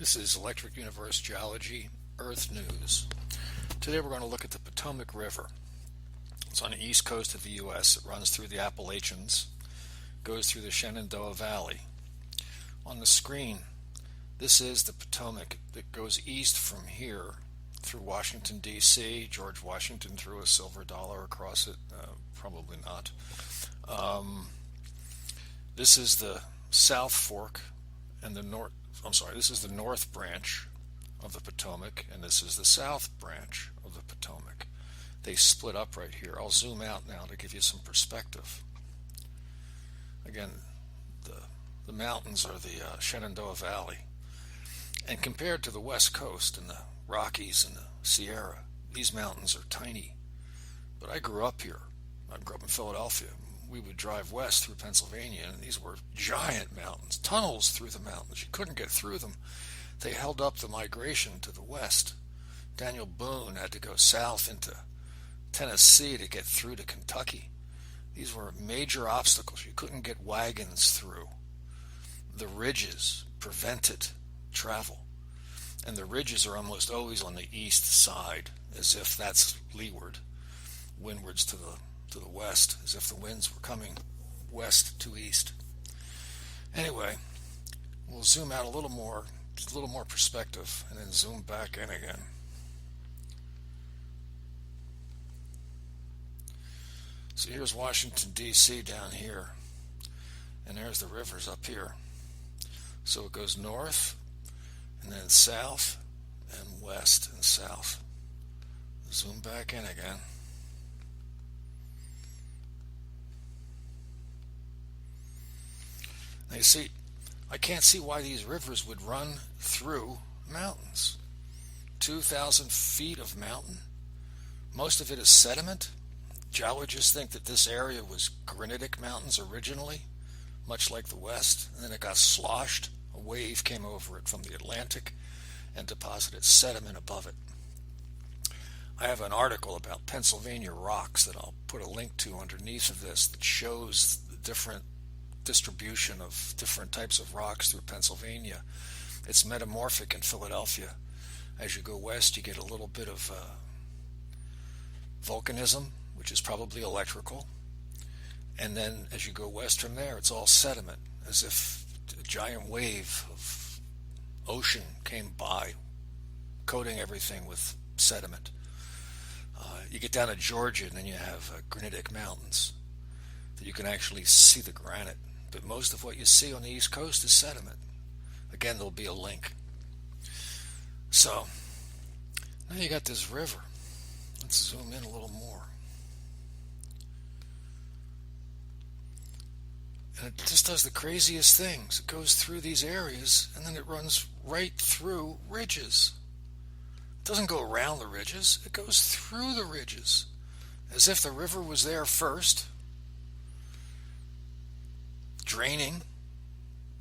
This is Electric Universe Geology Earth News. Today we're going to look at the Potomac River. It's on the east coast of the U.S. It runs through the Appalachians, goes through the Shenandoah Valley. On the screen, this is the Potomac that goes east from here through Washington, D.C. George Washington threw a silver dollar across it. Probably not. This is the South Fork and the North. This is the North Branch of the Potomac, and this is the South Branch of the Potomac. They split up right here. I'll zoom out now to give you some perspective. Again, the mountains are the Shenandoah Valley. And compared to the West Coast and the Rockies and the Sierra, these mountains are tiny. But I grew up here. I grew up in Philadelphia. We would drive west through Pennsylvania, and these were giant mountains, tunnels through the mountains. You couldn't get through them. They held up the migration to the west. Daniel Boone had to go south into Tennessee to get through to Kentucky. These were major obstacles. You couldn't get wagons through. The ridges prevented travel. And the ridges are almost always on the east side, as if that's leeward, windwards to the west, as if the winds were coming west to east. Anyway, we'll zoom out a little more perspective, and then zoom back in again. So here's Washington, D.C. down here, and there's the rivers up here. So it goes north, and then south, and west and south. Zoom back in again. Now you see, I can't see why these rivers would run through mountains. 2,000 feet of mountain. Most of it is sediment. Geologists think that this area was granitic mountains originally, much like the West, and then it got sloshed. A wave came over it from the Atlantic and deposited sediment above it. I have an article about Pennsylvania rocks that I'll put a link to underneath of this that shows the different distribution of different types of rocks through Pennsylvania. It's metamorphic in Philadelphia. As you go west, you get a little bit of volcanism, which is probably electrical. And then as you go west from there, it's all sediment, as if a giant wave of ocean came by, coating everything with sediment. You get down to Georgia, and then you have granitic mountains that you can actually see the granite. But most of what you see on the East Coast is sediment. Again, there'll be a link. So, now you got this river. Let's zoom in a little more. And it just does the craziest things. It goes through these areas, and then it runs right through ridges. It doesn't go around the ridges. It goes through the ridges, as if the river was there first, draining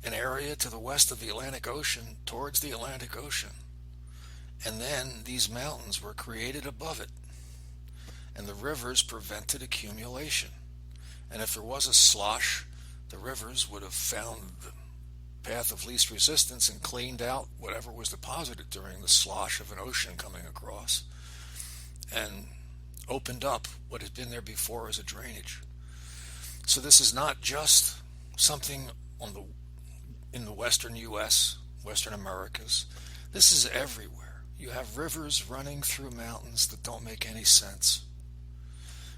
an area to the west of the Atlantic Ocean towards the Atlantic Ocean. And then these mountains were created above it, and the rivers prevented accumulation. And if there was a slosh, the rivers would have found the path of least resistance and cleaned out whatever was deposited during the slosh of an ocean coming across, and opened up what had been there before as a drainage. So this is not just something in the western U.S., western Americas. This is everywhere. You have rivers running through mountains that don't make any sense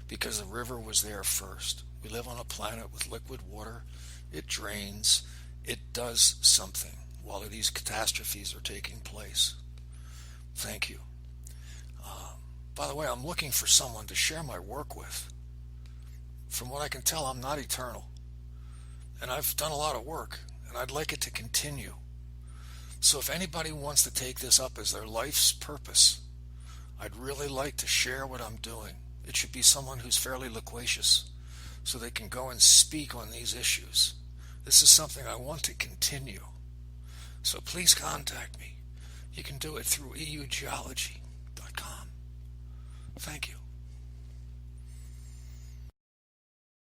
because the river was there first. We live on a planet with liquid water. It drains. It does something while these catastrophes are taking place. Thank you. By the way, I'm looking for someone to share my work with. From what I can tell, I'm not eternal. And I've done a lot of work, and I'd like it to continue. So if anybody wants to take this up as their life's purpose, I'd really like to share what I'm doing. It should be someone who's fairly loquacious, so they can go and speak on these issues. This is something I want to continue. So please contact me. You can do it through eugeology.com. Thank you.